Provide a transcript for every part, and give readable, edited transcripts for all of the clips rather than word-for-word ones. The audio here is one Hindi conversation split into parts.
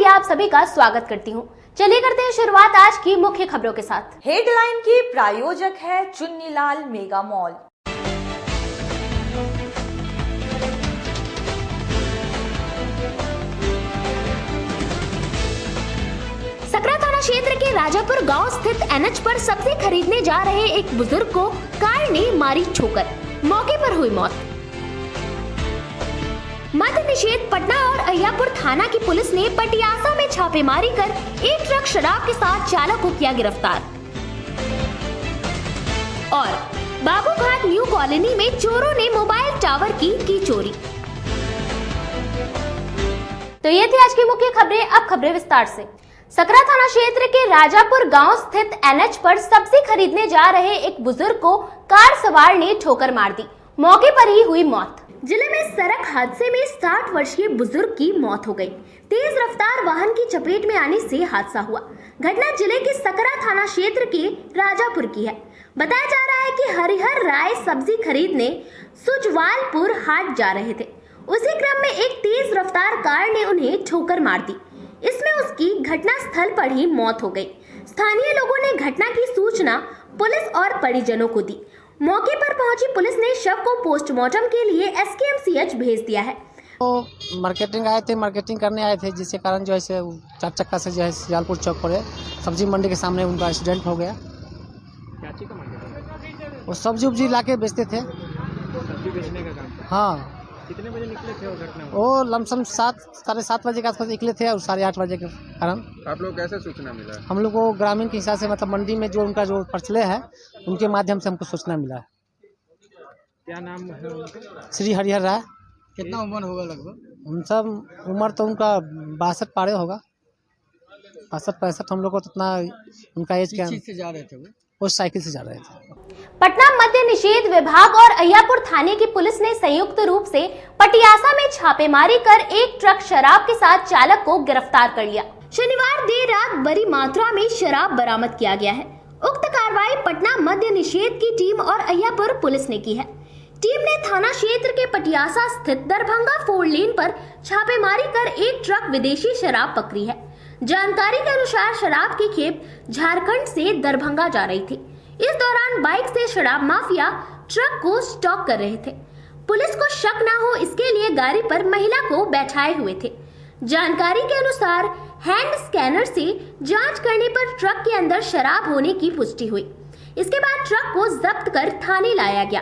मीडिया आप सभी का स्वागत करती हूँ। चलिए करते हैं शुरुआत आज की मुख्य खबरों के साथ। हेडलाइन की प्रायोजक है चुन्नीलाल मेगा मॉल। सकरा थाना क्षेत्र के राजापुर गांव स्थित एनएच पर सब्जी खरीदने जा रहे एक बुजुर्ग को कार ने मारी ठोकर, मौके पर हुई मौत। मद्य निषेध पटना और अहियापुर थाना की पुलिस ने पटियासा में छापेमारी कर एक ट्रक शराब के साथ चालक को किया गिरफ्तार। और बाबूघाट न्यू कॉलोनी में चोरों ने मोबाइल टावर की चोरी। तो ये थी आज की मुख्य खबरें। अब खबरें विस्तार से। सकरा थाना क्षेत्र के राजापुर गांव स्थित एनएच पर सब्जी खरीदने जा रहे एक बुजुर्ग को कार सवार ने ठोकर मार दी, मौके पर ही हुई मौत। जिले में सड़क हादसे में 60 वर्षीय बुजुर्ग की मौत हो गई। तेज रफ्तार वाहन की चपेट में आने से हादसा हुआ। घटना जिले के सकरा थाना क्षेत्र के राजापुर की है। बताया जा रहा है कि हरिहर राय सब्जी खरीदने सुजवालपुर हाट जा रहे थे। उसी क्रम में एक तेज रफ्तार कार ने उन्हें ठोकर मार दी। इसमें उसकी घटना स्थल पर ही मौत हो गई। स्थानीय लोगों ने घटना की सूचना पुलिस और परिजनों को दी। मौके पर पहुंची पुलिस ने शव को पोस्टमार्टम के लिए एसकेएमसीएच भेज दिया है। तो मार्केटिंग करने आए थे, जिसके कारण जो है 4 चक्का से जो है सुजालपुर चौक पर सब्जी मंडी के सामने उनका एक्सीडेंट हो गया। क्या चीज़ का मार्केट? वो सब्जी उब्जी लाके बेचते थे। सब्जी बेचने का काम। हाँ। कितने बजे निकले थे वो घटना? वो लमसम 7-7:30 बजे के आसपास निकले थे और 8:30 बजे के कारण। आप लोग कैसे सूचना मिला? हम लोग को ग्रामीण के हिसाब से, मतलब मंडी में जो उनका जो पर्चले है उनके माध्यम से हमको सूचना मिला। क्या नाम है उनका? श्री हरिहर राय। कितना उम्र होगा लगभग? उन सब उम्र तो उनका 62 पारे होगा, 62-65। हम लोग को उतना उनका एज क्या से जा रहे थे वो साइकिल से जा रहे थे। पटना मद्य निषेध विभाग और अहियापुर थाने की पुलिस ने संयुक्त रूप से पटियासा में छापेमारी कर एक ट्रक शराब के साथ चालक को गिरफ्तार कर लिया। शनिवार देर रात बड़ी मात्रा में शराब बरामद किया गया है। उक्त कार्रवाई पटना मद्य निषेध की टीम और अहियापुर पुलिस ने की है। टीम ने थाना क्षेत्र के पटियासा स्थित दरभंगा 4 लेन पर छापेमारी कर एक ट्रक विदेशी शराब पकड़ी है। जानकारी के अनुसार शराब की खेप झारखंड से दरभंगा जा रही थी। इस दौरान बाइक से शराब माफिया ट्रक को स्टॉक कर रहे थे। पुलिस को शक न हो इसके लिए गाड़ी पर महिला को बैठाए हुए थे। जानकारी के अनुसार हैंड स्कैनर से जांच करने पर ट्रक के अंदर शराब होने की पुष्टि हुई। इसके बाद ट्रक को जब्त कर थाने लाया गया।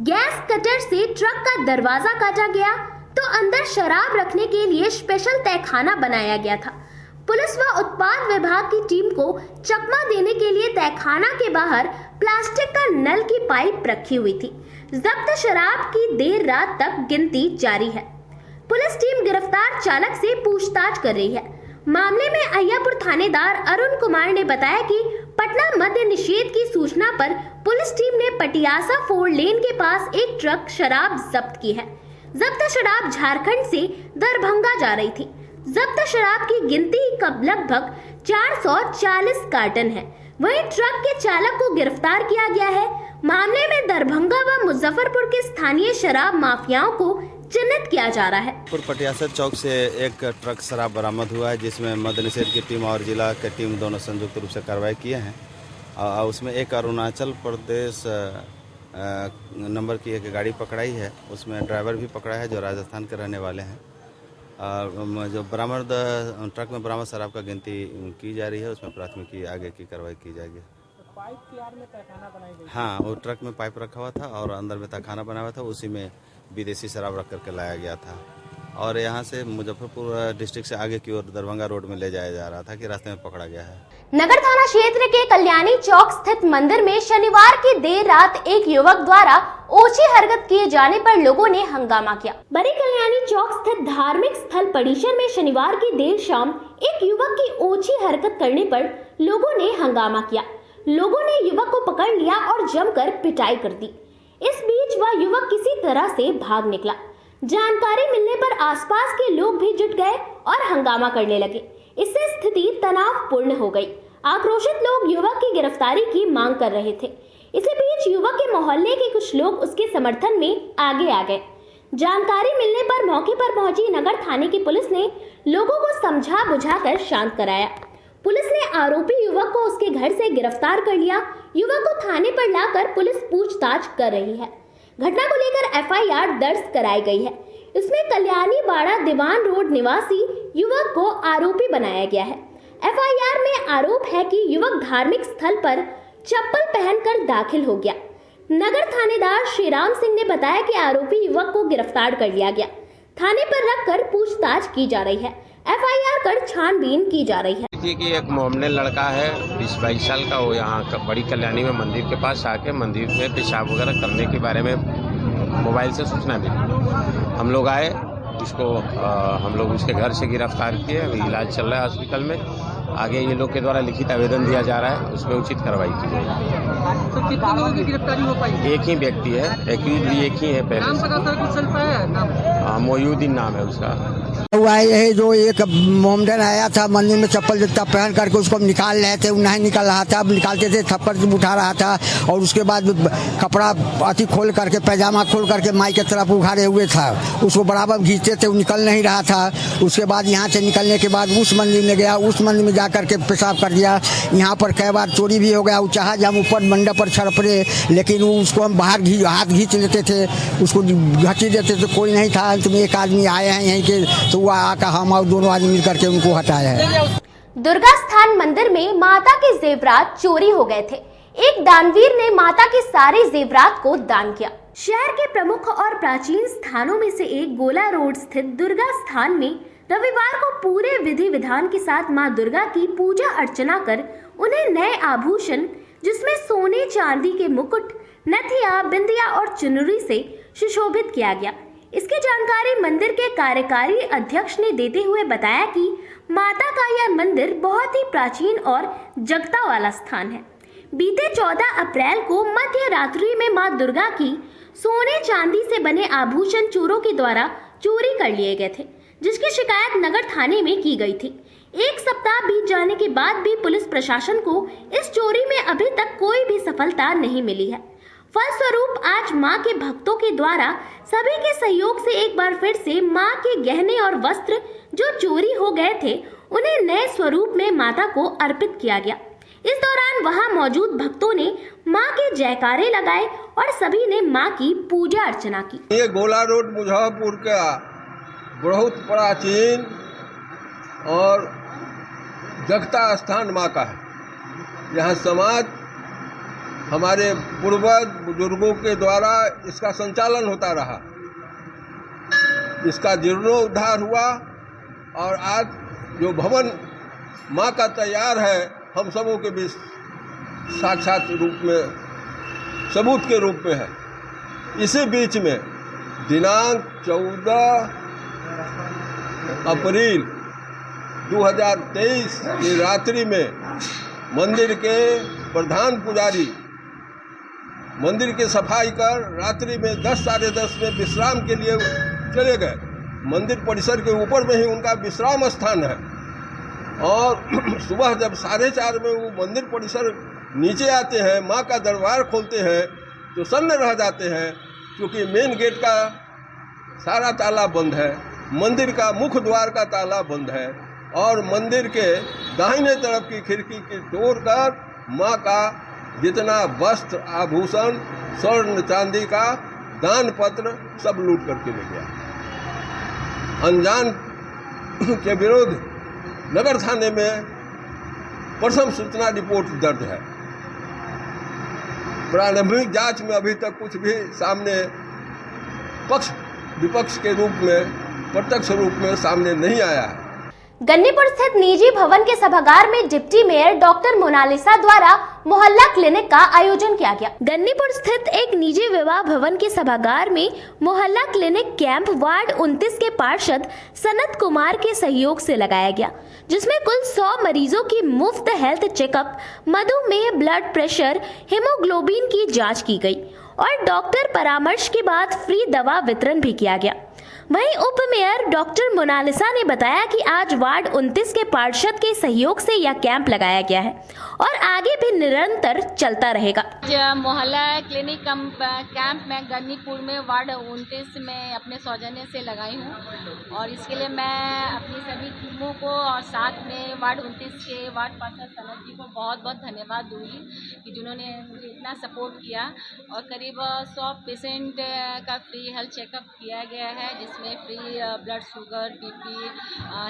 गैस कटर से ट्रक का दरवाजा काटा गया तो अंदर शराब रखने के लिए स्पेशल तहखाना बनाया गया था। पुलिस व उत्पाद विभाग की टीम को चकमा देने के लिए तहखाना के बाहर प्लास्टिक का नल की पाइप रखी हुई थी। जब्त शराब की देर रात तक गिनती जारी है। पुलिस टीम गिरफ्तार चालक से पूछताछ कर रही है। मामले में अहियापुर थानेदार अरुण कुमार ने बताया कि पटना मद्य निषेध की सूचना पर पुलिस टीम ने पटियासा 4 लेन के पास एक ट्रक शराब जब्त की है। जब्त शराब झारखंड से दरभंगा जा रही थी। जब्त शराब की गिनती लगभग 440 कार्टन है। वहीं ट्रक के चालक को गिरफ्तार किया गया है। मामले में दरभंगा व मुजफ्फरपुर के स्थानीय शराब माफियाओं को चिन्हित किया जा रहा है। पटियासा चौक से एक ट्रक शराब बरामद हुआ है, जिसमें मद्य निषेध की टीम और जिला की टीम दोनों संयुक्त रूप से कार्रवाई किए हैं। उसमें एक अरुणाचल प्रदेश नंबर की एक गाड़ी पकड़ाई है। उसमें ड्राइवर भी पकड़ा है जो राजस्थान के रहने वाले हैं। जो बरामद ट्रक में बरामद शराब का गिनती की जा रही है, उसमें प्राथमिकी आगे की कार्रवाई की जाएगी। पाइप की आड़ में तहखाना बनाई गई? हाँ, वो ट्रक में पाइप रखा हुआ था और अंदर में तहखाना बना हुआ था। उसी में विदेशी शराब रख करके लाया गया था और यहाँ से मुजफ्फरपुर डिस्ट्रिक्ट से आगे की ओर दरभंगा रोड में ले जाया जा रहा था कि रास्ते में पकड़ा गया है। नगर थाना क्षेत्र के कल्याणी चौक स्थित मंदिर में शनिवार की देर रात एक युवक द्वारा ओछी हरकत किए जाने पर लोगों ने हंगामा किया। बड़े कल्याणी चौक स्थित धार्मिक स्थल परिसर में शनिवार की देर शाम एक युवक की ओछी हरकत करने पर लोगों ने हंगामा किया। लोगों ने युवक को पकड़ लिया और जमकर पिटाई कर दी। इस बीच वह युवक किसी तरह से भाग निकला। जानकारी मिलने पर आसपास के लोग भी जुट गए और हंगामा करने लगे। इससे स्थिति तनावपूर्ण हो गई। आक्रोशित लोग युवक की गिरफ्तारी की मांग कर रहे थे। इसी बीच युवक के मोहल्ले के कुछ लोग उसके समर्थन में आगे आ गए। जानकारी मिलने पर मौके पर पहुंची नगर थाने की पुलिस ने लोगों को समझा बुझाकर शांत कराया। पुलिस ने आरोपी युवक को उसके घर से गिरफ्तार कर लिया। युवक को थाने पर लाकर पुलिस पूछताछ कर रही है। घटना को लेकर एफआईआर दर्ज कराई गई है। इसमें कल्याणी बाड़ा दीवान रोड निवासी युवक को आरोपी बनाया गया है। एफआईआर में आरोप है कि युवक धार्मिक स्थल पर चप्पल पहनकर दाखिल हो गया। नगर थानेदार श्रीराम सिंह ने बताया कि आरोपी युवक को गिरफ्तार कर लिया गया। थाने पर रखकर पूछताछ की जा रही है। एफआईआर कर छानबीन की जा रही है। कि एक मोमने लड़का है 20-22 साल का, वो यहाँ बड़ी कल्याणी में मंदिर के पास आके मंदिर में पेशाब वगैरह करने के बारे में मोबाइल से सूचना मिली। हम लोग आए, इसको हम लोग उसके घर से गिरफ्तार किए। अभी इलाज चल रहा है हॉस्पिटल में। आगे ये लोग के द्वारा लिखित आवेदन दिया जा रहा है, उसमें उचित कार्रवाई की जाएगी। तो कितने लोगों की गिरफ्तारी हो पाई? एक ही व्यक्ति है, एक ही है। पहले नाम पता सर कुछ चल पाया है? नाम मोयुद्दीन नाम है उसका। हुआ यही जो एक मोमडन आया था मंदिर में चप्पल जूता पहन करके उसको निकाल रहे थे, नहीं निकाल रहा था। अब निकालते थे थप्पड़ उठा रहा था और उसके बाद कपड़ा अति खोल करके पैजामा खोल करके माई की तरफ उघाड़े हुए था। उसको बराबर खींचते थे, वो निकल नहीं रहा था। उसके बाद यहाँ से निकलने के बाद उस मंदिर में गया, उस मंदिर में जा करके पेशाब कर दिया। यहाँ पर कई बार चोरी भी हो गया। वो चाहा जब ऊपर मंडप पर छड़ पड़े, लेकिन उसको हम बाहर हाथ खींच लेते थे, उसको घसी देते थे, कोई नहीं था। अंत में एक आदमी आए हैं यहीं के, तो वो आकर हम और दोनों आदमी मिल करके उनको हटाया है। दुर्गा स्थान मंदिर में माता के जेवरात चोरी हो गए थे। एक दानवीर ने माता के सारे जेवरात को दान किया। शहर के प्रमुख और प्राचीन स्थानों में से एक गोला रोड स्थित दुर्गा स्थान में रविवार को पूरे विधि विधान के साथ मां दुर्गा की पूजा अर्चना कर उन्हें नए आभूषण जिसमें सोने चांदी के मुकुट, नथिया, बिंदिया और चुनरी से सुशोभित किया गया। इसकी जानकारी मंदिर के कार्यकारी अध्यक्ष ने देते हुए बताया कि माता का यह मंदिर बहुत ही प्राचीन और जगता वाला स्थान है। बीते 14 अप्रैल को मध्य रात्रि में मां दुर्गा की सोने चांदी से बने आभूषण चोरों के द्वारा चोरी कर लिए गए थे, जिसकी शिकायत नगर थाने में की गई थी। एक सप्ताह बीत जाने के बाद भी पुलिस प्रशासन को इस चोरी में अभी तक कोई भी सफलता नहीं मिली है। फलस्वरूप आज मां के भक्तों के द्वारा सभी के सहयोग से एक बार फिर से मां के गहने और वस्त्र जो चोरी हो गए थे उन्हें नए स्वरूप में माता को अर्पित किया गया। इस दौरान वहां मौजूद भक्तों ने मां के जयकारे लगाए और सभी ने मां की पूजा अर्चना की। ये गोला रोड मुजफ्फरपुर का बहुत प्राचीन और जगता स्थान मां का है। यहाँ समाज हमारे पूर्वज बुजुर्गों के द्वारा इसका संचालन होता रहा। इसका जीर्णोद्धार हुआ और आज जो भवन मां का तैयार है, हम सबों के बीच साक्षात रूप में सबूत के रूप में है। इसी बीच में दिनांक 14 अप्रैल 2023 की रात्रि में मंदिर के प्रधान पुजारी मंदिर की सफाई कर रात्रि में 10 साढ़े 10 में विश्राम के लिए चले गए। मंदिर परिसर के ऊपर में ही उनका विश्राम स्थान है और सुबह जब 4:30 में वो मंदिर परिसर नीचे आते हैं, माँ का दरबार खोलते हैं तो सन्न रह जाते हैं, क्योंकि मेन गेट का सारा ताला बंद है, मंदिर का मुख्य द्वार का ताला बंद है और मंदिर के दाहिने तरफ की खिड़की की तोड़कर माँ का जितना वस्त्र, आभूषण, स्वर्ण चांदी का दान पत्र सब लूट करके ले गया। अनजान के विरुद्ध नगर थाने में प्रथम सूचना रिपोर्ट दर्ज है। प्रारंभिक जांच में अभी तक कुछ भी सामने पक्ष विपक्ष के रूप में प्रत्यक्ष रूप में सामने नहीं आया है। गन्नीपुर स्थित निजी भवन के सभागार में डिप्टी मेयर डॉक्टर मोनालिसा द्वारा मोहल्ला क्लिनिक का आयोजन किया गया। गन्नीपुर स्थित एक निजी विवाह भवन के सभागार में मोहल्ला क्लिनिक कैंप वार्ड 29 के पार्षद सनत कुमार के सहयोग से लगाया गया, जिसमें कुल 100 मरीजों की मुफ्त हेल्थ चेकअप, मधुमेह, ब्लड प्रेशर, हीमोग्लोबिन की जाँच की गई और डॉक्टर परामर्श के बाद फ्री दवा वितरण भी किया गया। वहीं उप मेयर डॉक्टर मोनालिसा ने बताया कि आज वार्ड 29 के पार्षद के सहयोग से यह कैंप लगाया गया है और आगे भी निरंतर चलता रहेगा। मोहल्ला क्लिनिक कैंप में गन्नीपुर में वार्ड 29 में अपने सौजन्य से लगाई हूँ और इसके लिए मैं अपनी सभी टीमों को और साथ में वार्ड 29 के वार्ड पार्षद सनत जी को बहुत बहुत धन्यवाद दूंगी कि जिन्होंने मुझे इतना सपोर्ट किया। और करीब 100 पेशेंट का फ्री हेल्थ चेकअप किया गया है, जिसमें free blood sugar, BP,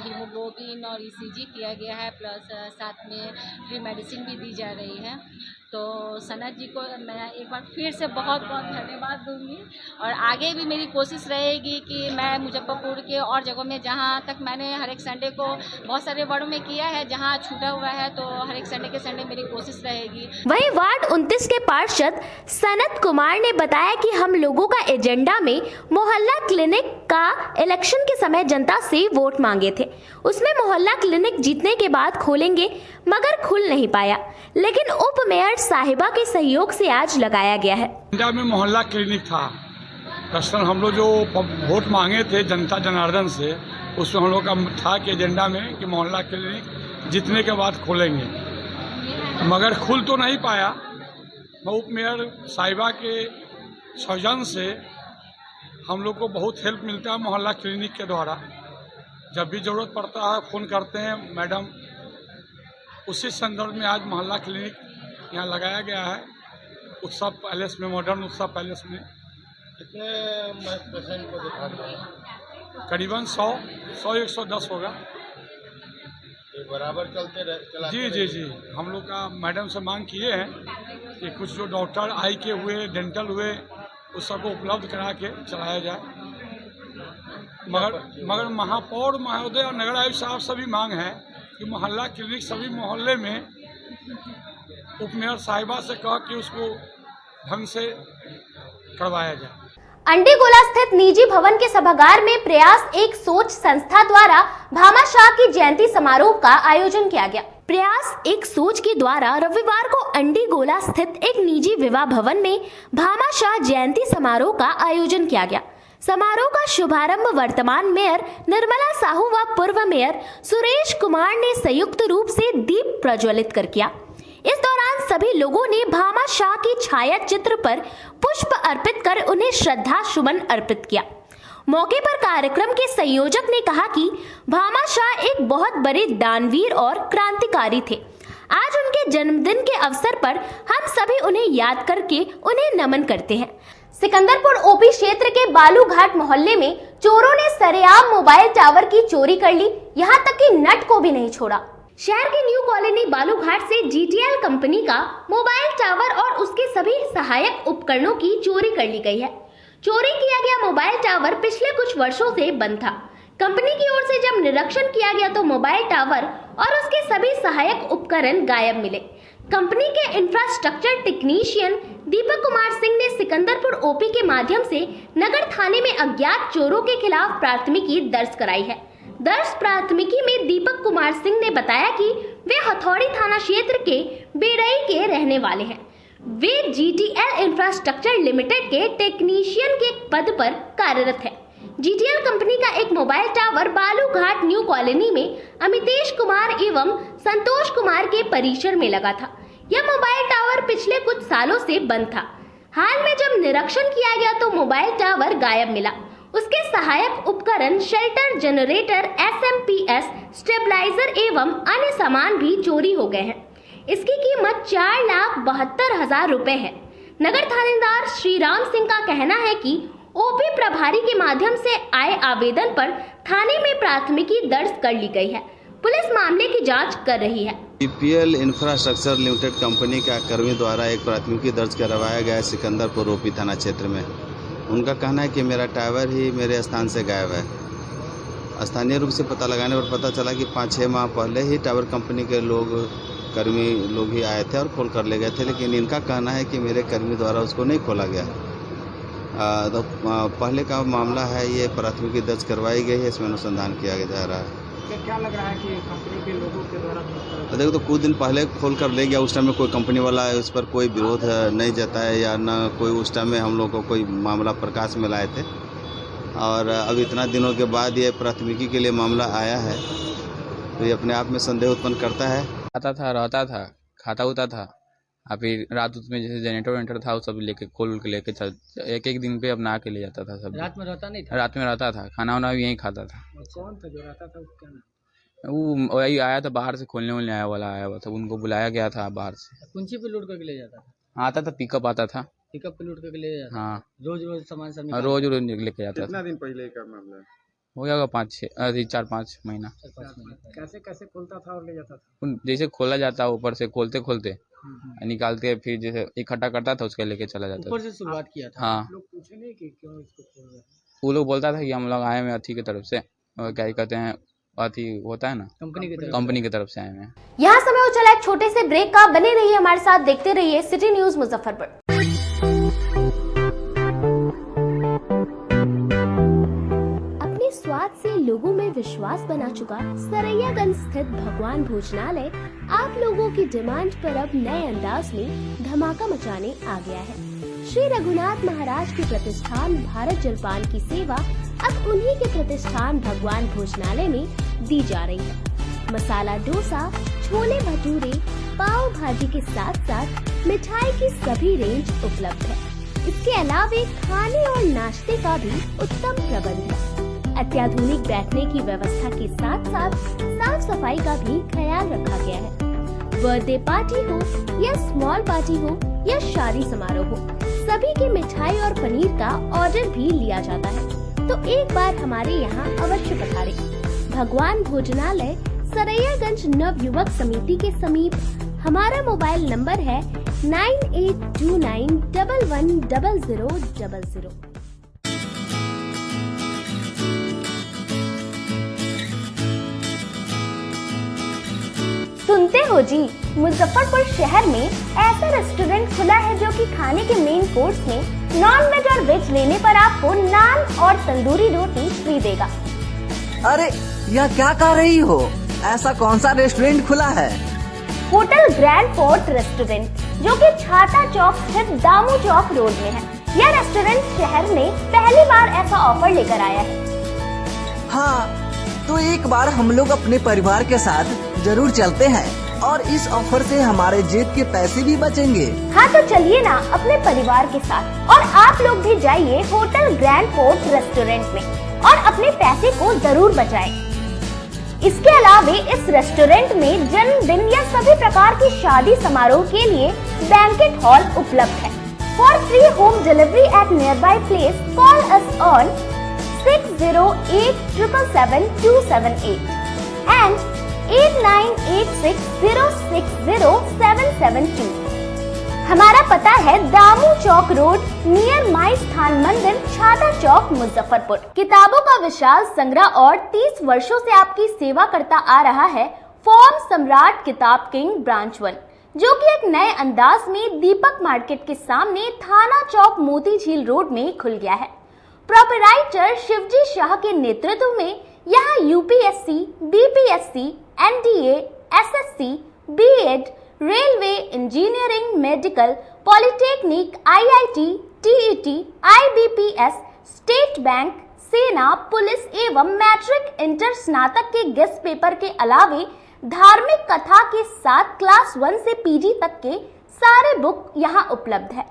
haemoglobin और ईसीजी किया गया है, प्लस साथ में फ्री मेडिसिन भी दी जा रही है। तो सनत जी को मैं एक बार फिर से बहुत बहुत धन्यवाद दूंगी और आगे भी मेरी कोशिश रहेगी कि मैं मुजफ्फरपुर के और जगहों में जहां तक मैंने हर एक संडे को बहुत सारे वार्डों में किया है, जहां छूटा हुआ है तो हर एक संडे के संडे मेरी कोशिश रहेगी। वहीं वार्ड 29 के पार्षद सनत कुमार ने बताया कि हम लोगों का एजेंडा में मोहल्ला क्लिनिक का इलेक्शन के समय जनता से वोट मांगे थे। उसमें मोहल्ला क्लिनिक जीतने के बाद खोलेंगे मगर खुल नहीं पाया, लेकिन उप मेयर साहिबा के सहयोग से आज लगाया गया है। एजेंडा में मोहल्ला क्लिनिक था। दरअसल हम लोग जो वोट मांगे थे जनता जनार्दन से, उसमें हम लोग का था कि एजेंडा में कि मोहल्ला क्लिनिक जीतने के बाद खोलेंगे, मगर खुल तो नहीं पाया। उप मेयर साहिबा के सौजन्य से हम लोग को बहुत हेल्प मिलता है मोहल्ला क्लिनिक के द्वारा। जब भी ज़रूरत पड़ता है फ़ोन करते हैं मैडम। उसी संदर्भ में आज मोहल्ला क्लिनिक यहाँ लगाया गया है उत्सव पैलेस में, मॉडर्न उत्सव पैलेस में। कितने पेशेंट को दिखा रहे हैं? करीबन 100-110 होगा। बराबर चलते जी हम लोग का मैडम से मांग किए हैं कि कुछ जो डॉक्टर आई के हुए, डेंटल हुए, उस सबको उपलब्ध करा के चलाया जाए। मगर महापौर महोदय और नगर आयुक्त साहब सभी मांग है कि मोहल्ला क्लिनिक सभी मोहल्ले में उप मेयर साहिबा से कह कि उसको ढंग से करवाया जाए। अंडीगोला स्थित निजी भवन के सभागार में प्रयास एक सोच संस्था द्वारा भामाशाह की जयंती समारोह का आयोजन किया गया। प्रयास एक सोच के द्वारा रविवार को अंडीगोला स्थित एक निजी विवाह भवन में भामाशाह जयंती समारोह का आयोजन किया गया। समारोह का शुभारंभ वर्तमान मेयर निर्मला साहू व पूर्व मेयर सुरेश कुमार ने संयुक्त रूप से दीप प्रज्वलित कर किया। इस दौरान सभी लोगों ने भामाशाह की छाया चित्र पर पुष्प अर्पित कर उन्हें श्रद्धा सुमन अर्पित किया। मौके पर कार्यक्रम के संयोजक ने कहा कि भामाशाह एक बहुत बड़े दानवीर और क्रांतिकारी थे। आज उनके जन्मदिन के अवसर पर हम सभी उन्हें याद करके उन्हें नमन करते हैं। सिकंदरपुर ओपी क्षेत्र के बालूघाट मोहल्ले में चोरों ने सरेआम मोबाइल टावर की चोरी कर ली, यहाँ तक कि नट को भी नहीं छोड़ा। शहर के न्यू कॉलोनी बालूघाट से GTL कंपनी का मोबाइल टावर और उसके सभी सहायक उपकरणों की चोरी कर ली गई है। चोरी किया गया मोबाइल टावर पिछले कुछ वर्षों से बंद था। कंपनी की ओर से जब निरीक्षण किया गया तो मोबाइल टावर और उसके सभी सहायक उपकरण गायब मिले। कंपनी के इंफ्रास्ट्रक्चर टेक्नीशियन दीपक कुमार सिंह ने सिकंदरपुर ओपी के माध्यम से नगर थाने में अज्ञात चोरों के खिलाफ प्राथमिकी दर्ज कराई है। दर्ज प्राथमिकी में दीपक कुमार सिंह ने बताया कि वे हथौड़ी थाना क्षेत्र के बेड़ई के रहने वाले हैं। वे GTL इंफ्रास्ट्रक्चर लिमिटेड के टेक्नीशियन के पद पर कार्यरत है। GTL कंपनी का एक mobile tower Balurghat new colony में अमितेश कुमार एवं संतोष कुमार के परिसर में लगा था। यह मोबाइल टावर पिछले कुछ सालों से बंद था। हाल में जब निरीक्षण किया गया तो मोबाइल टावर गायब मिला। उसके सहायक उपकरण शेल्टर, जनरेटर, SMPS, स्टेबलाइजर एवं अन्य सामान भी चोरी हो गए हैं। इसकी कीमत 4,72,000 रुपए है। नगर थानेदार श्री राम सिंह का कहना है कि ओपी प्रभारी के माध्यम से आए आवेदन पर थाने में प्राथमिकी दर्ज कर ली गई है। पुलिस मामले की जांच कर रही है। GTL इंफ्रास्ट्रक्चर लिमिटेड कंपनी का कर्मी द्वारा एक प्राथमिकी दर्ज करवाया गया है सिकंदरपुर ओपी थाना क्षेत्र में। उनका कहना है कि मेरा टावर ही मेरे स्थान से गायब है। स्थानीय रूप से पता लगाने पर पता चला कि 5-6 माह पहले ही टावर कंपनी के कर्मी लोग ही आए थे और खोल कर ले गए थे, लेकिन इनका कहना है कि मेरे कर्मी द्वारा उसको नहीं खोला गया। तो पहले का मामला है, ये प्राथमिकी दर्ज करवाई गई है, इसमें अनुसंधान किया जा रहा है। क्या लग रहा है कि कंपनी के लोगों के द्वारा? तो देखो, तो कुछ दिन पहले खोल कर ले गया। उस टाइम में कोई कंपनी वाला उस पर कोई विरोध नहीं जताया या न कोई उस टाइम में हम लोग को कोई मामला प्रकाश में लाए थे। और अब इतना दिनों के बाद ये प्राथमिकी के लिए मामला आया है, तो ये अपने आप में संदेह उत्पन्न करता है। आता था, रहता था, खाता होता था, और फिर रात उसमें जैसे जनरेटर वेंटर था वो सब लेके खोल के लेके एक दिन पे अपना के ले जाता था सब। रात में रहता नहीं था? रात में रहता था, खाना वाना भी यहीं खाता था। कौन था जो रहता था, उसका नाम? वो वही आया था, बाहर से खोलने वोलने आया वाला आया हुआ था, उनको बुलाया गया था बाहर से। कुंची पे लूट करके ले जाता था? आता था, पिकअप आता था, पिकअप पे लूट करके ले जाता? हाँ, रोज सामान सब रोज लेके जाता था। कितना दिन पहले का मामला है? हो गया 4-5 महीना। कैसे कैसे खोलता था और ले जाता था? जैसे खोला जाता ऊपर से खोलते खोलते निकालते, फिर जैसे इकट्ठा करता था उसके लेके चला जाता। ऊपर से शुरुआत किया था? हाँ। लोग पूछे नहीं कि क्यों इसको खोल रहे हैं? वो लोग बोलता था कि हम लोग आए हैं अथी की तरफ से, और क्या कहते हैं, अथी होता है ना, कंपनी की तरफ से आए हैं। यहाँ समय हो चला एक छोटे से ब्रेक का। बने रहिए हमारे साथ, देखते रहिए सिटी न्यूज मुजफ्फरपुर। अपने स्वाद से लोगों में विश्वास बना चुका सरैयागंज स्थित भगवान भोजनालय आप लोगों की डिमांड पर अब नए अंदाज में धमाका मचाने आ गया है। श्री रघुनाथ महाराज के प्रतिष्ठान भारत जलपान की सेवा अब उन्हीं के प्रतिष्ठान भगवान भोजनालय में दी जा रही है। मसाला डोसा, छोले भटूरे, पाव भाजी के साथ साथ मिठाई की सभी रेंज उपलब्ध है। इसके अलावे खाने और नाश्ते का भी उत्तम प्रबंध है। अत्याधुनिक बैठने की व्यवस्था के साथ साथ साफ सफाई का भी ख्याल रखा गया है। बर्थडे पार्टी हो या स्मॉल पार्टी हो या शादी समारोह हो, सभी की मिठाई और पनीर का ऑर्डर भी लिया जाता है। तो एक बार हमारे यहाँ अवश्य पधारें। भगवान भोजनालय सरैयागंज नव युवक समिति के समीप। हमारा मोबाइल नंबर है 9829110000। सुनते हो जी, मुजफ्फरपुर शहर में ऐसा रेस्टोरेंट खुला है जो कि खाने के मेन कोर्स में नॉन वेज और वेज लेने पर आपको नान और तंदूरी रोटी फ्री देगा। अरे यह क्या कह रही हो? ऐसा कौन सा रेस्टोरेंट खुला है? होटल ग्रैंड फोर्ट रेस्टोरेंट, जो कि छाता चौक स्थित दामू चौक रोड में है। यह रेस्टोरेंट शहर में पहली बार ऐसा ऑफर लेकर आया है। हाँ, तो एक बार हम लोग अपने परिवार के साथ जरूर चलते हैं और इस ऑफर से हमारे जेब के पैसे भी बचेंगे। हाँ तो चलिए ना अपने परिवार के साथ, और आप लोग भी जाइए होटल ग्रैंड फोर्ट रेस्टोरेंट में और अपने पैसे को जरूर बचाएं। इसके अलावा इस रेस्टोरेंट में जन्मदिन या सभी प्रकार की शादी समारोह के लिए बैंकेट हॉल उपलब्ध है। For free home delivery at near by place call us on 6087777278 and 8986060772। हमारा पता है दामू चौक रोड नियर माई स्थान मंदिर, छाता चौक, मुजफ्फरपुर। किताबों का विशाल संग्रह और 30 वर्षों से आपकी सेवा करता आ रहा है फॉर्म सम्राट किताब किंग ब्रांच 1, जो कि एक नए अंदाज में दीपक मार्केट के सामने थाना चौक मोती झील रोड में खुल गया है। प्रोपराइटर शिवजी शाह के नेतृत्व में यहाँ UPSC, BPSC, NDA, SSC, BEd, railway, engineering, medical, polytechnic, IIT, TET, IBPS, state bank, सेना, पुलिस एवं मैट्रिक इंटर स्नातक के गेस्ट पेपर के अलावे धार्मिक कथा के साथ क्लास 1 से पीजी तक के सारे बुक यहाँ उपलब्ध है।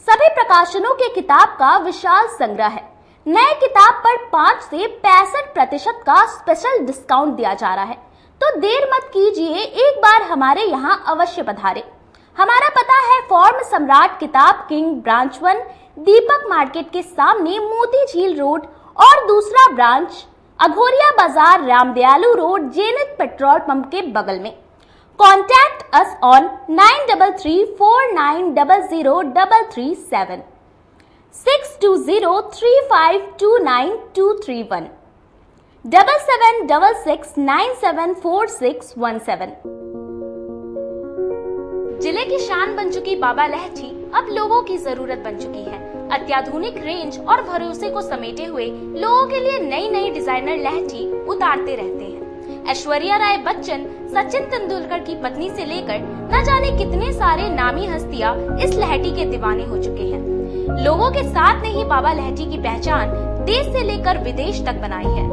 सभी प्रकाशनों के किताब का विशाल संग्रह है। नए किताब पर 5 से 65% का स्पेशल डिस्काउंट दिया जा रहा है। तो देर मत कीजिए, एक बार हमारे यहाँ अवश्य पधारें। हमारा पता है फॉर्म सम्राट किताब किंग ब्रांच 1, दीपक मार्केट के सामने मोती झील रोड, और दूसरा ब्रांच अघोरिया बाजार Ramdayalu road, Jenit petrol pump के बगल में। Contact us on 9334900337 6203529231 7766974617। जिले की शान बन चुकी बाबा लहठी अब लोगों की जरूरत बन चुकी है। अत्याधुनिक रेंज और भरोसे को समेटे हुए लोगों के लिए नई नई डिजाइनर लहठी उतारते रहते हैं। ऐश्वर्या राय बच्चन, सचिन तेंदुलकर की पत्नी से लेकर न जाने कितने सारे नामी हस्तियां इस लहठी के दीवाने हो चुके हैं। लोगों के साथ नहीं बाबा लहठी की पहचान देश से लेकर विदेश तक बनाई है।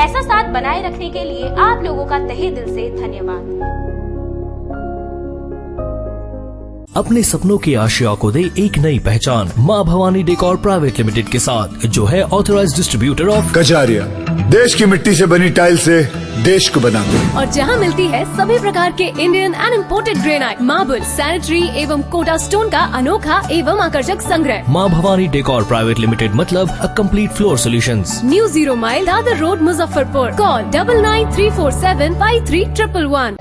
ऐसा साथ बनाए रखने के लिए आप लोगों का तहे दिल से धन्यवाद। अपने सपनों की आशिया को दे एक नई पहचान माँ भवानी डेकोर प्राइवेट लिमिटेड के साथ, जो है ऑथराइज्ड डिस्ट्रीब्यूटर ऑफ कजारिया। देश की मिट्टी से बनी टाइल से देश को बनाते हैं। और जहाँ मिलती है सभी प्रकार के Indian and imported granite, marble, sanitary एवं कोटा स्टोन का अनोखा एवं आकर्षक संग्रह। माँ भवानी डेकोर प्राइवेट लिमिटेड मतलब a complete floor solutions. New 0 mile Dadar road, Muzaffarpur. Call 9934753111।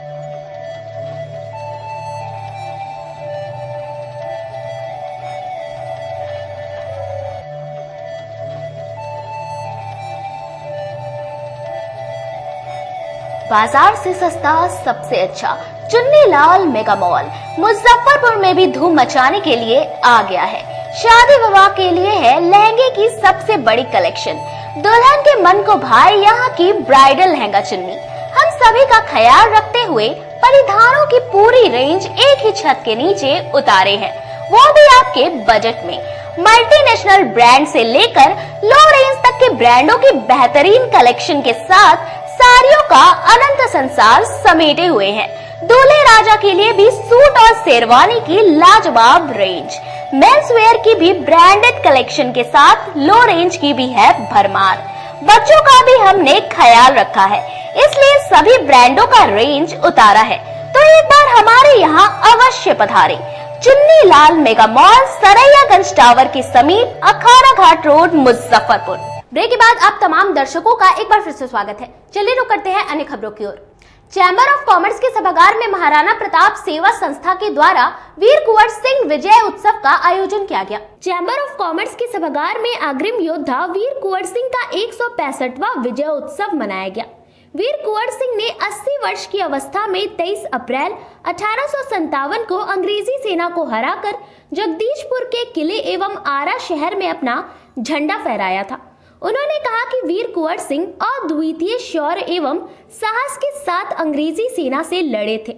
बाजार से सस्ता सबसे अच्छा चुन्नीलाल मेगा मॉल मुजफ्फरपुर में भी धूम मचाने के लिए आ गया है। शादी विवाह के लिए है लहंगे की सबसे बड़ी कलेक्शन। दुल्हन के मन को भाए यहाँ की ब्राइडल लहंगा चुन्नी। हम सभी का ख्याल रखते हुए परिधानों की पूरी रेंज एक ही छत के नीचे उतारे हैं, वो भी आपके बजट में। मल्टीनेशनल ब्रांड से लेकर लो रेंज तक के ब्रांडों की बेहतरीन कलेक्शन के साथ साड़ियों का अनंत संसार समेटे हुए हैं। दूल्हे राजा के लिए भी सूट और शेरवानी की लाजवाब रेंज। मेंस वेयर की भी ब्रांडेड कलेक्शन के साथ लो रेंज की भी है भरमार। बच्चों का भी हमने ख्याल रखा है, इसलिए सभी ब्रांडों का रेंज उतारा है। तो एक बार हमारे यहाँ अवश्य पधारें। Chunnilal mega mall, Saraiyaganj tower के समीप, अखाड़ा घाट रोड, मुजफ्फरपुर। ब्रेक के बाद आप तमाम दर्शकों का एक बार फिर से स्वागत है। चलिए रुक करते हैं अन्य खबरों की ओर। चैम्बर ऑफ कॉमर्स के सभागार में महाराणा प्रताप सेवा संस्था के द्वारा वीर कुंवर सिंह विजय उत्सव का आयोजन किया गया। चैम्बर ऑफ कॉमर्स के सभागार में अग्रिम योद्धा वीर कुंवर सिंह का 165वां विजय उत्सव मनाया गया। वीर कुंवर सिंह ने 80 वर्ष की अवस्था में 23 अप्रैल 1857 को अंग्रेजी सेना को हराकर जगदीशपुर के किले एवं आरा शहर में अपना झंडा फहराया था। उन्होंने कहा कि वीर कुंवर सिंह अद्वितीय शौर्य एवं साहस के साथ अंग्रेजी सेना से लड़े थे।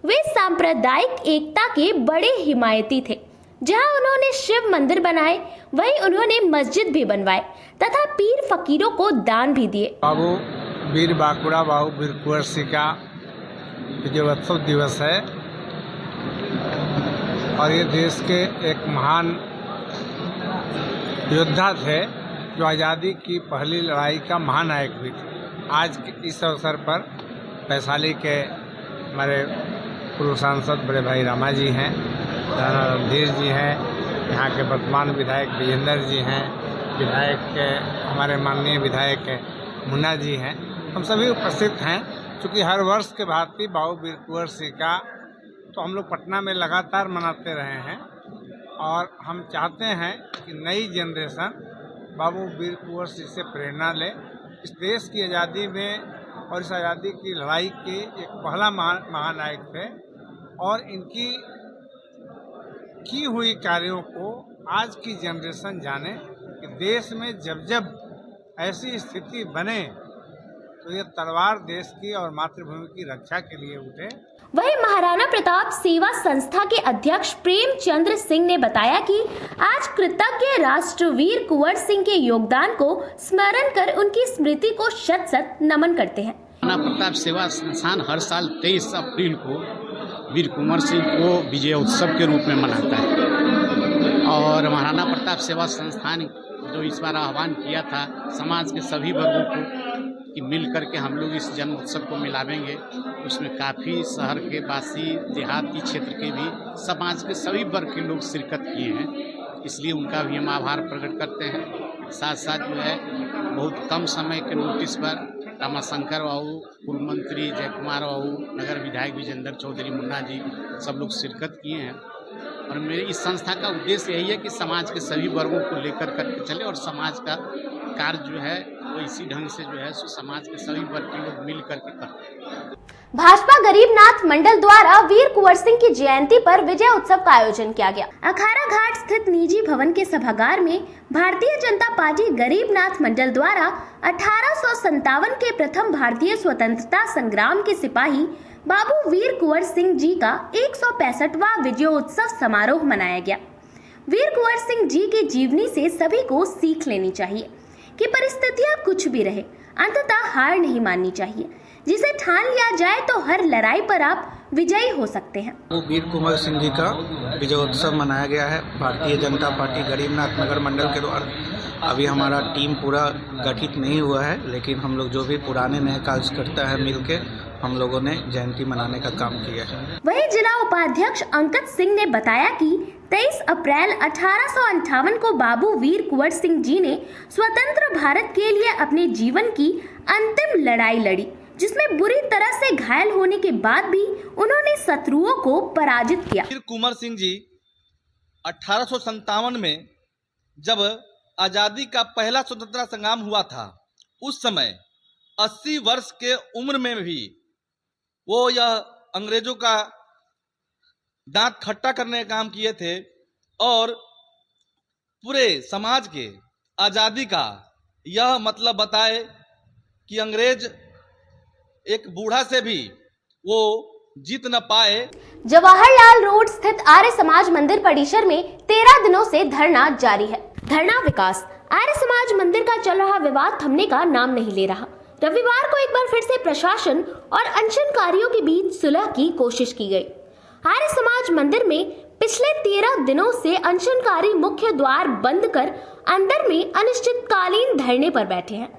वे सांप्रदायिक एकता के बड़े हिमायती थे। जहां उन्होंने शिव मंदिर बनाए, वहीं उन्होंने मस्जिद भी बनवाए तथा पीर फकीरों को दान भी दिए। बाबू वीर बांकुड़ा बाबू वीर कुंवर सिंह का विजयोत्सव दिवस है और ये देश के एक महान योद्धा थे जो आज़ादी की पहली लड़ाई का महानायक भी थे। आज इस अवसर पर वैशाली के हमारे पूर्व सांसद बड़े भाई रामा जी हैं, राणा रणधीर जी हैं, यहाँ के वर्तमान विधायक विजेंद्र जी हैं, विधायक के हमारे माननीय विधायक मुन्ना जी हैं, हम सभी उपस्थित हैं। चूँकि हर वर्ष के भांति बाबू वीर कुंवर सिंह का तो हम लोग पटना में लगातार मनाते रहे हैं और हम चाहते हैं कि नई जनरेशन बाबू वीर कुंवर सिंह से प्रेरणा ले। इस देश की आज़ादी में और इस आज़ादी की लड़ाई के एक पहला महानायक थे और इनकी की हुई कार्यों को आज की जनरेशन जाने कि देश में जब जब ऐसी स्थिति बने तो ये तलवार देश की और मातृभूमि की रक्षा के लिए उठे। वहीं महाराणा प्रताप सेवा संस्था के अध्यक्ष प्रेमचंद्र सिंह ने बताया कि आज कृतज्ञ राष्ट्रवीर कुंवर सिंह के योगदान को स्मरण कर उनकी स्मृति को शत शत नमन करते हैं। महाराणा प्रताप सेवा संस्थान हर साल 23 अप्रैल को वीर कुंवर सिंह को विजय उत्सव के रूप में मनाता है और महाराणा प्रताप सेवा संस्थान जो इस बार आह्वान किया था समाज के सभी वर्गों को कि मिल करके हम लोग इस जन्म उत्सव को मिलावेंगे, उसमें काफ़ी शहर के वासी, देहाती क्षेत्र के भी, समाज के सभी वर्ग के लोग शिरकत किए हैं, इसलिए उनका भी हम आभार प्रकट करते हैं। साथ साथ जो है बहुत कम समय के नोटिस पर रमाशंकर बाबू, पूर्व मंत्री जय कुमार बाबू, नगर विधायक विजेंद्र चौधरी मुन्ना जी सब लोग शिरकत किए हैं और मेरे इस संस्था का उद्देश्य यही है कि समाज के सभी वर्गों को लेकर करके चले और समाज का कार्य जो है वो इसी ढंग से जो है समाज के सभी वर्ग के लोग मिल करके करते हैं। भाजपा गरीबनाथ मंडल द्वारा वीर कुंवर सिंह की जयंती पर विजय उत्सव का आयोजन किया गया। अखाड़ा घाट स्थित निजी भवन के सभागार में भारतीय जनता पार्टी गरीबनाथ मंडल द्वारा 1857 के प्रथम भारतीय स्वतंत्रता संग्राम के सिपाही बाबू वीर कुंवर सिंह जी का 165वां विजयोत्सव समारोह मनाया गया। वीर कुंवर सिंह जी की जीवनी से सभी को सीख लेनी चाहिए। कि परिस्थितियां कुछ भी रहे, अंततः हार नहीं माननी चाहिए। जिसे ठान लिया जाए तो हर लड़ाई पर आप विजयी हो सकते हैं। वो वीर कुंवर सिंह जी का विजयोत्सव मनाया गया है भारतीय जनता पार्टी गरीबनाथ नगर मंडल के द्वारा। अभी हमारा टीम पूरा गठित नहीं हुआ है, लेकिन हम लोग जो भी पुराने नए कार्यकर्ता है मिलके हम लोगों ने जयंती मनाने का काम किया है। वहीं जिला उपाध्यक्ष अंकित सिंह ने बताया कि 23 अप्रैल 1858 को बाबू वीर कुंवर सिंह जी ने स्वतंत्र भारत के लिए अपने जीवन की अंतिम लड़ाई लड़ी, जिसमें बुरी तरह से घायल होने के बाद भी उन्होंने शत्रुओं को पराजित किया। वीर कुंवर सिंह जी 1857 में जब आजादी का पहला स्वतंत्रता संग्राम हुआ था, उस समय 80 वर्ष के उम्र में भी वो यह अंग्रेजों का दांत खट्टा करने का काम किए थे और पूरे समाज के आजादी का यह मतलब बताए कि अंग्रेज एक बूढ़ा से भी वो जीत न पाए। जवाहरलाल रोड स्थित आर्य समाज मंदिर परिसर में 13 दिनों से धरना जारी है। धरना विकास आर्य समाज मंदिर का चल रहा विवाद थमने का नाम नहीं ले रहा। रविवार को एक बार फिर से प्रशासन और अनशनकारियों के बीच सुलह की कोशिश की गई। आर्य समाज मंदिर में पिछले 13 दिनों से अनशनकारी मुख्य द्वार बंद कर अंदर में अनिश्चितकालीन धरने पर बैठे हैं।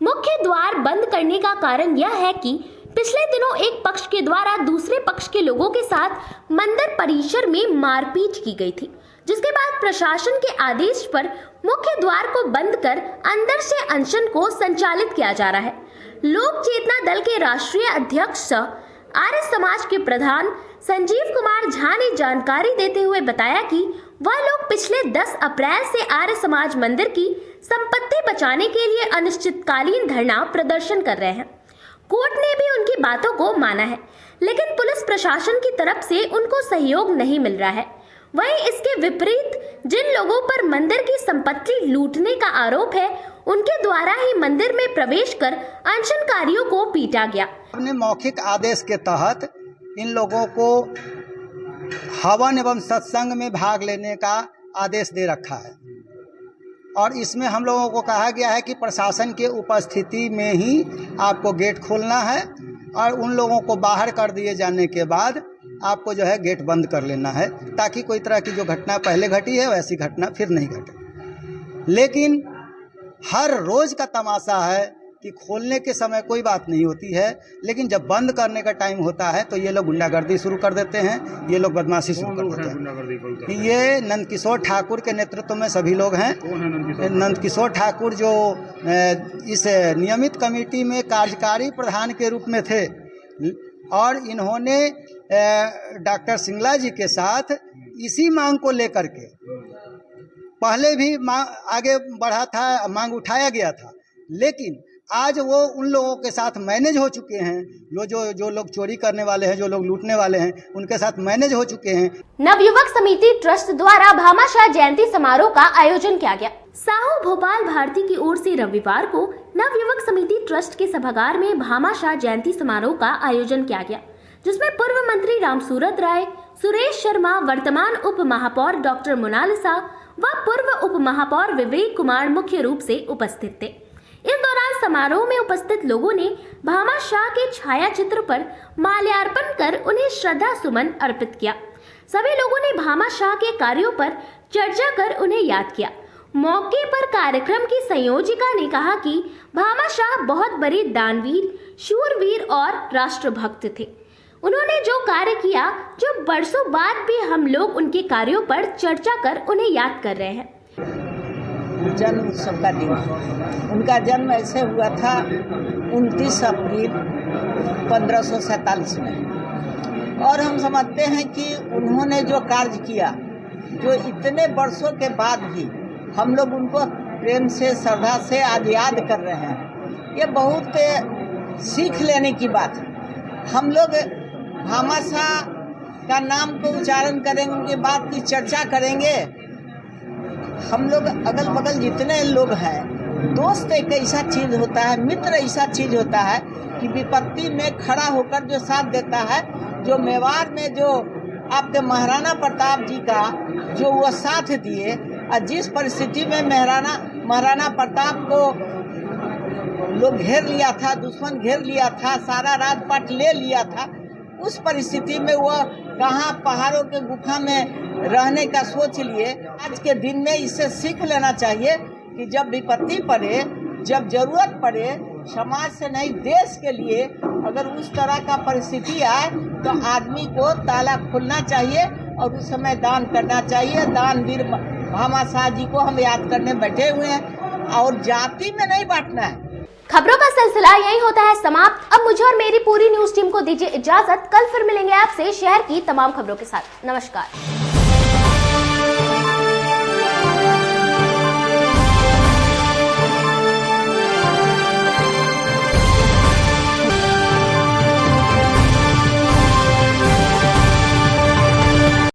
मुख्य द्वार बंद करने का कारण यह है कि पिछले दिनों एक पक्ष के द्वारा दूसरे पक्ष के लोगों के साथ मंदिर परिसर में मारपीट की गई थी, जिसके बाद प्रशासन के आदेश पर मुख्य द्वार को बंद कर अंदर से अनशन को संचालित किया जा रहा है। लोक चेतना दल के राष्ट्रीय अध्यक्ष आर्य समाज के प्रधान संजीव कुमार झा ने जानकारी देते हुए बताया कि वह लोग पिछले 10 अप्रैल से आर्य समाज मंदिर की संपत्ति बचाने के लिए अनिश्चितकालीन धरना प्रदर्शन कर रहे हैं। कोर्ट ने भी उनकी बातों को माना है, लेकिन पुलिस प्रशासन की तरफ से उनको सहयोग नहीं मिल रहा है। वहीं इसके विपरीत जिन लोगों पर मंदिर की संपत्ति लूटने का आरोप है, उनके द्वारा ही मंदिर में प्रवेश कर अनशनकारियों को पीटा गया। अपने मौखिक आदेश के तहत इन लोगों को हवन एवं सत्संग में भाग लेने का आदेश दे रखा है और इसमें हम लोगों को कहा गया है कि प्रशासन के उपस्थिति में ही आपको गेट खोलना है और उन लोगों को बाहर कर दिए जाने के बाद आपको जो है गेट बंद कर लेना है, ताकि कोई तरह की जो घटना पहले घटी है वैसी घटना फिर नहीं घटे। लेकिन हर रोज का तमाशा है कि खोलने के समय कोई बात नहीं होती है, लेकिन जब बंद करने का टाइम होता है तो ये लोग गुंडागर्दी शुरू कर देते हैं, ये लोग बदमाशी शुरू कर देते हैं। ये नंदकिशोर ठाकुर के नेतृत्व में सभी लोग हैं। नंदकिशोर ठाकुर जो इस नियमित कमेटी में कार्यकारी प्रधान के रूप में थे और इन्होंने डॉक्टर सिंगला जी के साथ इसी मांग को लेकर के पहले भी आगे बढ़ा था, मांग उठाया गया था, लेकिन आज वो उन लोगों के साथ मैनेज हो चुके हैं। जो लोग चोरी करने वाले हैं, जो लोग लूटने वाले हैं, उनके साथ मैनेज हो चुके हैं। नवयुवक समिति ट्रस्ट द्वारा भामाशाह जयंती समारोह का आयोजन किया गया। साहू भोपाल भारती की ओर से रविवार को नवयुवक समिति ट्रस्ट के सभागार में भामाशाह जयंती समारोह का आयोजन किया गया, जिसमें पूर्व मंत्री रामसूरत राय, सुरेश शर्मा, वर्तमान उप महापौर डॉक्टर मोनालिसा व पूर्व उप महापौर विवेक कुमार मुख्य रूप से उपस्थित थे। इस दौरान समारोह में उपस्थित लोगों ने भामाशाह के छाया चित्र पर माल्यार्पण कर उन्हें श्रद्धा सुमन अर्पित किया। सभी लोगों ने भामाशाह के कार्यों पर चर्चा कर उन्हें याद किया। मौके पर कार्यक्रम की संयोजिका ने कहा कि भामाशाह बहुत बड़े दानवीर, शूरवीर और राष्ट्रभक्त थे। उन्होंने जो कार्य किया, जो बरसों बाद भी हम लोग उनके कार्यों पर चर्चा कर उन्हें याद कर रहे हैं। जन्म उत्सव का दिन, उनका जन्म ऐसे हुआ था 29 अप्रैल 1547 में, और हम समझते हैं कि उन्होंने जो कार्य किया, जो इतने वर्षों के बाद भी हम लोग उनको प्रेम से, श्रद्धा से आज याद कर रहे हैं, ये बहुत सीख लेने की बात है। हम लोग भामाशाह का नाम को उच्चारण करेंगे, उनकी बात की चर्चा करेंगे। हम लोग अगल बगल जितने लोग हैं, दोस्त एक ऐसा चीज होता है, मित्र ऐसा चीज होता है कि विपत्ति में खड़ा होकर जो साथ देता है। जो मेवाड़ में जो आपके महाराणा प्रताप जी का जो वो साथ दिए, और जिस परिस्थिति में महाराणा प्रताप को लोग घेर लिया था, दुश्मन घेर लिया था, सारा राजपाट ले लिया था। उस परिस्थिति में वह कहाँ पहाड़ों के गुफा में रहने का सोच लिए। आज के दिन में इससे सीख लेना चाहिए कि जब विपत्ति पड़े, जब जरूरत पड़े, समाज से नहीं देश के लिए अगर उस तरह का परिस्थिति आए तो आदमी को ताला खोलना चाहिए और उस समय दान करना चाहिए। दानवीर भामाशाह जी को हम याद करने बैठे हुए हैं और जाति में नहीं बांटना है। खबरों का सिलसिला यही होता है समाप्त। अब मुझे और मेरी पूरी न्यूज टीम को दीजिए इजाजत। कल फिर मिलेंगे आपसे शहर की तमाम खबरों के साथ। नमस्कार।